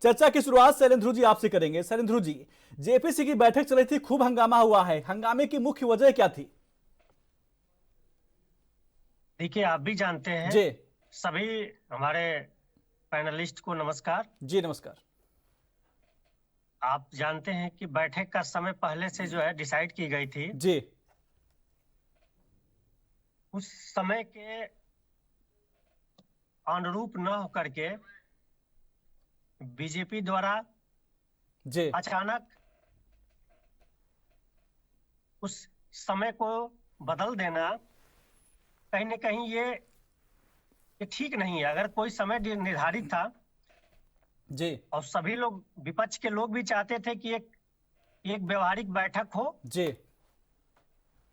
चर्चा की शुरुआत शैलेंद्र जी आपसे करेंगे। शैलेंद्र जी, जेपीसी की बैठक चल रही थी, खूब हंगामा हुआ है, हंगामे की मुख्य वजह क्या थी? देखिए, आप भी जानते हैं। जी। सभी हमारे पैनलिस्ट को नमस्कार। जी नमस्कार। आप जानते हैं कि बैठक का समय पहले से जो है डिसाइड की गई थी। जी। उस समय के अनुरूप न होकर के बीजेपी द्वारा जी। अचानक उस समय को बदल देना कहीं न कहीं ये ठीक नहीं है। अगर कोई समय निर्धारित था जी। और सभी लोग, विपक्ष के लोग भी चाहते थे कि एक एक व्यवहारिक बैठक हो। जी।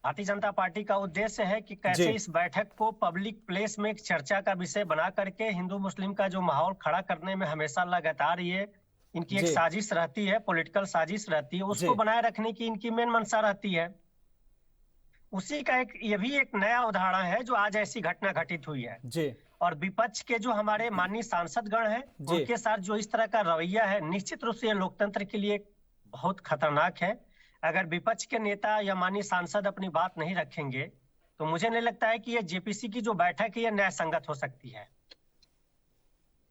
भारतीय जनता पार्टी का उद्देश्य है कि जी। कैसे इस बैठक को पब्लिक प्लेस में एक चर्चा का विषय बना करके हिंदू मुस्लिम का जो माहौल खड़ा करने में हमेशा लगातार ये इनकी एक जी। साजिश रहती है, पॉलिटिकल साजिश रहती है, जी। उसको बनाए रखने की इनकी मेन मंशा रहती है। उसी का ये भी एक नया उदाहरण है जो आज ऐसी घटना घटित हुई है। जी। और विपक्ष के जो हमारे माननीय सांसदगण हैं, जी। उनके साथ जो इस तरह का रवैया है, निश्चित रूप से ये लोकतंत्र के लिए बहुत खतरनाक है। अगर विपक्ष के नेता या माननीय सांसद अपनी बात नहीं रखेंगे, तो मुझे नहीं लगता है कि ये जेपीसी की जो बैठक है, ये न्याय संगत हो सकती है।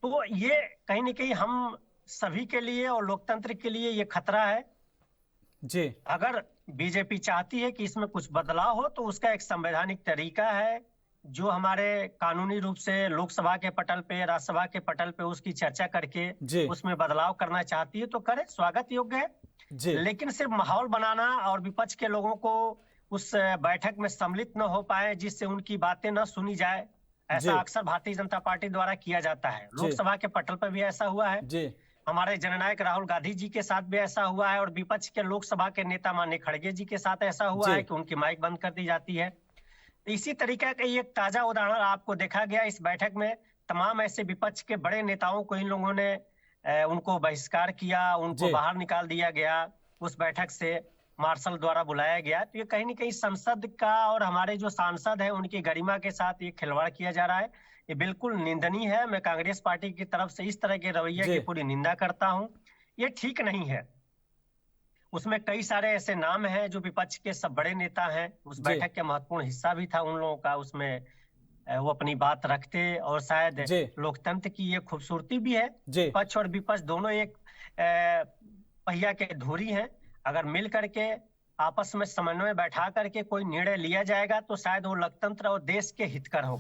तो ये कहीं न कहीं हम सभी के लिए और लोकतंत्र के लिए ये खतरा है। जी। अगर बीजेपी चाहती है कि इसमें कुछ बदलाव हो, तो उसका एक संवैधानिक तरीका है, जो हमारे कानूनी रूप से लोकसभा के पटल पे, राज्यसभा के पटल पे उसकी चर्चा करके जी। उसमें बदलाव करना चाहती है तो करे, स्वागत योग्य है। जी। लेकिन सिर्फ माहौल बनाना और विपक्ष के लोगों को उस बैठक में सम्मिलित न हो पाए, जिससे उनकी बातें न सुनी जाए, जी। ऐसा अक्सर भारतीय जनता पार्टी द्वारा किया जाता है। जी। लोकसभा के पटल पर भी ऐसा हुआ है, जी। हमारे जननायक राहुल गांधी जी के साथ भी ऐसा हुआ है, और विपक्ष के लोकसभा के नेता माननीय खड़गे जी के साथ ऐसा हुआ जी। है कि उनकी माइक बंद कर दी जाती है। इसी तरीके का एक ताजा उदाहरण आपको देखा गया इस बैठक में। तमाम ऐसे विपक्ष के बड़े नेताओं को इन लोगों ने उनको बहिष्कार किया, उनको जी। बाहर निकाल दिया गया उस बैठक से, मार्शल द्वारा बुलाया गया। तो ये कहीं न कहीं संसद का और हमारे जो सांसद हैं उनकी गरिमा के साथ ये खिलवाड़ किया जा रहा है। ये बिल्कुल निंदनीय है। मैं कांग्रेस पार्टी की तरफ से इस तरह के रवैये जी। की पूरी निंदा करता हूँ। ये ठीक नहीं है। उसमें कई सारे ऐसे नाम हैं जो विपक्ष के सब बड़े नेता हैं। उस जी। बैठक के महत्वपूर्ण हिस्सा भी था उन लोगों का, उसमें वो अपनी बात रखते, और शायद जी। लोकतंत्र की ये खूबसूरती भी है। जी। पक्ष और विपक्ष दोनों एक पहिया के धुरी हैं। अगर मिल करके आपस में समन्वय बैठा करके कोई निर्णय लिया जाएगा, तो शायद वो लोकतंत्र और देश के हितकर होगा।